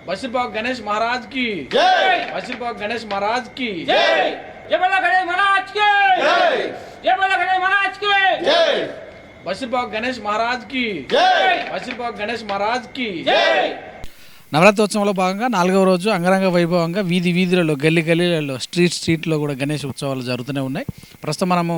बशीरबाग गणेश महाराज की जय। बशीरबाग गणेश महाराज की जय। जय बोला गणेश महाराज के जय। जय बोला गणेश महाराज के जय। बशीरबाग गणेश महाराज की जय। बशीरबाग गणेश महाराज की जय। నవరాత్రోత్సవంలో భాగంగా 4వ రోజు అంగరంగ వైభవంగా వీధులలో గల్లీలలో స్ట్రీట్లో కూడా గణేష్ ఉత్సవాలు జరుగుతూనే ఉన్నాయి. ప్రస్తుతం మనము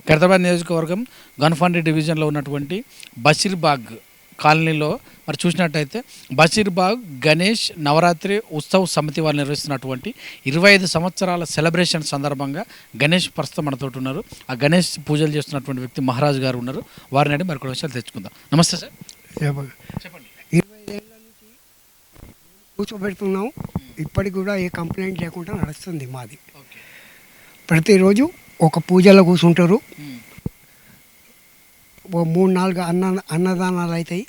ఖైరతాబాద్ నియోజకవర్గం గన్ఫండి డివిజన్లో ఉన్నటువంటి బషీర్బాగ్ కాలనీలో మరి చూసినట్టయితే బషీర్బాగ్ గణేష్ నవరాత్రి ఉత్సవ సమితి వారు నిర్వహిస్తున్నటువంటి 25 సంవత్సరాల సెలబ్రేషన్ సందర్భంగా గణేష్ ప్రస్తుతం మనతో ఉన్నారు. ఆ గణేష్ పూజలు చేస్తున్నటువంటి వ్యక్తి మహారాజ్ గారు ఉన్నారు. వారిని అడిగి మరికొన్ని విషయాలు తెచ్చుకుందాం. నమస్తే సార్, చెప్పండి. కూర్చోబెడుతున్నాం. ఇప్పటికి కూడా ఏ కంప్లైంట్ లేకుండా నడుస్తుంది మాది. ప్రతిరోజు ఒక పూజలో కూర్చుంటారు. 3-4 అన్నదానాలు అవుతాయి.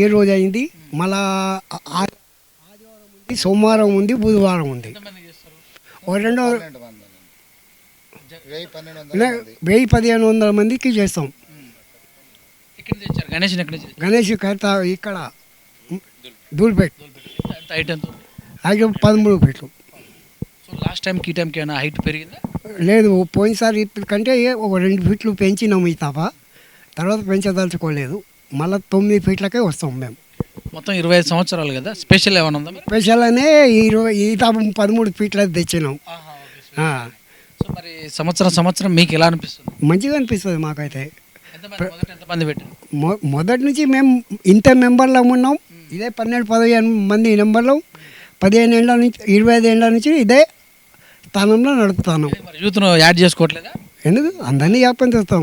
ఏ రోజు అయింది, మళ్ళా ఆదివారం ఉంది, సోమవారం ఉంది, బుధవారం ఉంది. 1,000-1,500 మందికి చేస్తాం. గణేష్ ఇక్కడ దూల్పేట్ 13 ఫీట్లు. లాస్ట్ టైంకి ఈ టైంకి ఏమైనా హైట్ పెరిగిందా? లేదు, పోయినసారి కంటే ఒక 2 ఫీట్లు పెంచినాము ఈ తప్ప. తర్వాత పెంచదలుచుకోలేదు. మళ్ళీ 9 ఫీట్లకే వస్తాం మేము. మొత్తం 25 సంవత్సరాలు కదా, స్పెషల్ ఏమైనా ఉందా? స్పెషల్ అనే ఈ తప్ప 13 ఫీట్ల తెచ్చినాం. సో మరి సంవత్సరం మీకు ఎలా అనిపిస్తుంది? మంచిగా అనిపిస్తుంది మాకైతే. ఎంతమంది పెట్టారు? మొదటి నుంచి మేము ఇంత మెంబర్లో ఉన్నాం. ఇదే 12-15 మంది నెంబర్లో 15 ఏళ్ళ నుంచి 25 ఏళ్ళ నుంచి ఇదే స్థానంలో నడుపుతాను. యూత్ను యాడ్ చేసుకోవట్లేదా? ఎందుకు అందరినీ జ్ఞాపకం చేస్తాం.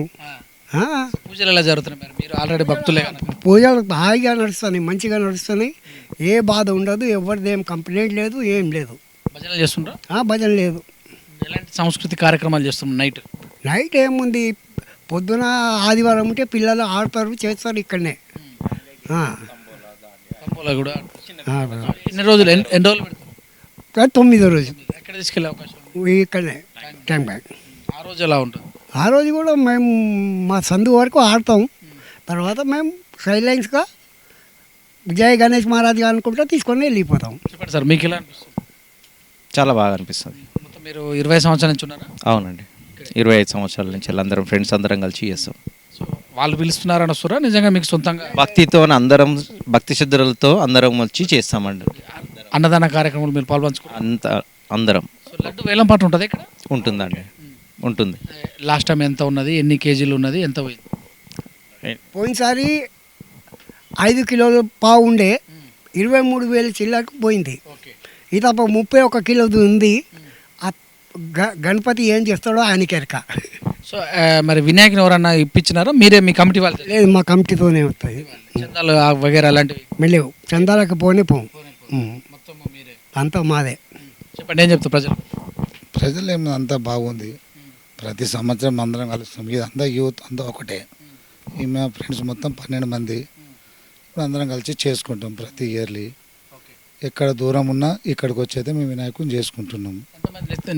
పూజలు ఎలా జరుగుతున్నాయి? మరి మీరు ఆల్రెడీ భక్తులే కదా. పూజలు హాయిగా నడుస్తున్నాయి, మంచిగా నడుస్తున్నాయి. ఏ బాధ ఉండదు, ఎవరిది ఏం కంప్లైంట్ లేదు, ఏం లేదు. భజనలు చేస్తుండ్రా? భజన లేదు. ఎలాంటి సాంస్కృతిక కార్యక్రమాలు చేస్తున్నాం? నైట్ ఏముంది, పొద్దున ఆదివారం ఉంటే పిల్లలు ఆడతారు, చేస్తారు ఇక్కడనే. కూడా ఎన్ని రోజులు పెడతారు? 9వ రోజు ఎక్కడ తీసుకెళ్ళే అవకాశం? ఇక్కడనే ట్యాంక్ బ్యాంక్. ఆ రోజు ఎలా ఉంటుంది? ఆ రోజు కూడా మేము మా సందు వరకు ఆడతాం. తర్వాత మేము సైలెన్స్గా జై గణేష్ మహారాజ్ అనుకుంటా తీసుకొని వెళ్ళిపోతాం. చెప్పండి సార్, మీకు ఎలా అనిపిస్తుంది? చాలా బాగా అనిపిస్తుంది. మొత్తం మీరు 20 సంవత్సరాల నుంచి ఉన్నారా? అవునండి, 25 సంవత్సరాల నుంచి అందరం ఫ్రెండ్స్ అందరం కలిసి చేస్తాం. సో వాళ్ళు పిలుస్తున్నారని వస్తారా నిజంగా మీకు సొంతంగా? భక్తితో అందరం, భక్తి శ్రద్ధలతో అందరం వచ్చి చేస్తామండి. అన్నదాన కార్యక్రమాలు మీరు పాల్పంచుకుంటారు? అందరం. లడ్డు వేలం పాటు ఉంటుంది ఇక్కడ? ఉంటుందండి, ఉంటుంది. లాస్ట్ టైం ఎంత ఉన్నది, ఎన్ని కేజీలు ఉన్నది, ఎంత పోయింది? పోయినసారి 5 కిలోలు పావు ఉండే 23,000 చిల్లరకు పోయింది. ఈ తప్ప 31 కిలోది ఉంది. గణపతి ఏం చేస్తాడో ఆయనకెరక. సో మరి వినాయకుని ఎవరన్నా ఇప్పించినారా మీరే, మీ కమిటీ వాళ్ళు? లేదు, మా కమిటీతోనే వస్తాయి. చందాలు వగేరా అలాంటివి మెల్లేవు. చందాలకు పోనే పోం, మొత్తం మీరే అంతా మాదే. చెప్పండి, ఏం చెప్తారు ప్రజలు ఏమో అంతా బాగుంది. ప్రతి సంవత్సరం అందరం కలుస్తాం. ఇది అంతా యూత్ అంతా ఒకటే. మా ఫ్రెండ్స్ మొత్తం 12 మంది ఇప్పుడు అందరం కలిసి చేసుకుంటాం ప్రతి ఇయర్లీ. ఎక్కడ దూరం ఉన్నా ఇక్కడికి వచ్చైతే మేము వినాయకుని చేసుకుంటున్నాం.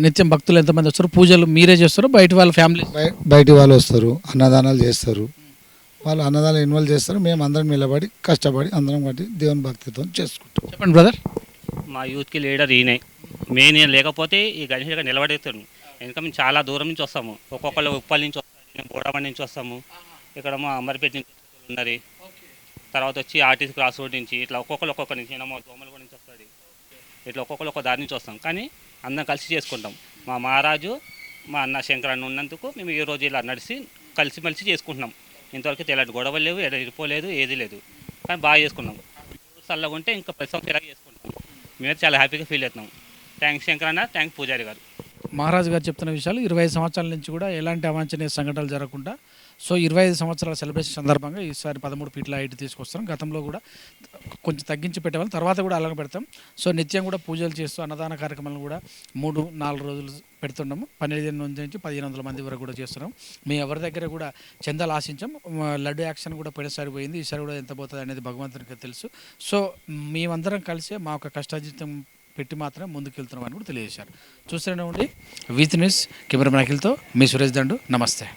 నిత్యం భక్తులు ఎంతమంది వస్తారు? పూజలు మీరే చేస్తారు, బయట వాళ్ళ ఫ్యామిలీ? బయటి వాళ్ళు వస్తారు, అన్నదానాలు చేస్తారు. వాళ్ళు అన్నదానాలు ఇన్వాల్వ్ చేస్తారు. మేము అందరం నిలబడి కష్టపడి అందరం బట్టి దేవుని భక్తితో చేసుకుంటాం. చెప్పండి బ్రదర్. మా యూత్కి లీడర్ ఈయనే మెయిన్. లేకపోతే ఈ గణేష్ దగ్గర నిలబడేస్తాను. ఎందుకంటే మేము చాలా దూరం నుంచి వస్తాము. ఒక్కొక్కళ్ళు ఉప్పల్ నుంచి వస్తాము, మేము బోడాబండి నుంచి వస్తాము, ఇక్కడ మా అమర్పేట నుంచి ఉన్నారు. తర్వాత వచ్చి ఆర్టీసీ క్రాస్ రోడ్ నుంచి ఇట్లా ఒక్కొక్క నుంచి మా దోమలగూడ నుంచి వస్తుంది. ఇట్లా ఒక్కొక్క దారి నుంచి వస్తాం. కానీ అందరం కలిసి చేసుకుంటాం. మా మహారాజు, మా అన్న శంకర్ అన్న ఉన్నందుకు మేము ఈ రోజు ఇలా నడిచి కలిసిమెలిసి చేసుకుంటున్నాం. ఇంతవరకు ఎలాంటి గొడవలు లేవు, ఎడిపోలేదు, ఏది లేదు. కానీ బాగా చేసుకున్నాం. చల్లగా ఉంటే ఇంకా ప్రతి సంవత్సరం ఇలా చేసుకుంటాం. మేమైతే చాలా హ్యాపీగా ఫీల్ అవుతున్నాం. థ్యాంక్స్ శంకర్ అన్న, థ్యాంక్స్ పూజారి గారు. మహారాజు గారు చెప్తున్న విషయాలు 25 సంవత్సరాల నుంచి కూడా ఎలాంటి అవాంఛనీయ సంఘటనలు జరగకుండా, సో 25 సంవత్సరాల సెలబ్రేషన్ సందర్భంగా ఈసారి 13 ఫీట్ల హైట్ తీసుకొస్తాం. గతంలో కూడా కొంచెం తగ్గించి పెట్టేవాళ్ళం, తర్వాత కూడా అలాగే పెడతాం. సో నిత్యం కూడా పూజలు చేస్తూ అన్నదాన కార్యక్రమాలను కూడా 3-4 రోజులు పెడుతున్నాము. 12 నుంచి 1,500 మంది వరకు కూడా చేస్తున్నాం. మేము ఎవరి దగ్గర కూడా చందాలు ఆశించాం. లడ్డు యాక్షన్ కూడా పోయినసారి పోయింది, ఈసారి కూడా ఎంత పోతుంది అనేది భగవంతునికి తెలుసు. సో మేమందరం కలిసి మా యొక్క కష్టార్జితం పెట్టి మాత్రమే ముందుకెళ్తున్నామని కూడా తెలియజేశారు. చూస్తూనే ఉండి వీత్ న్యూస్ కెమెరా అఖిల్తో మీ సురేష్ దండు. నమస్తే.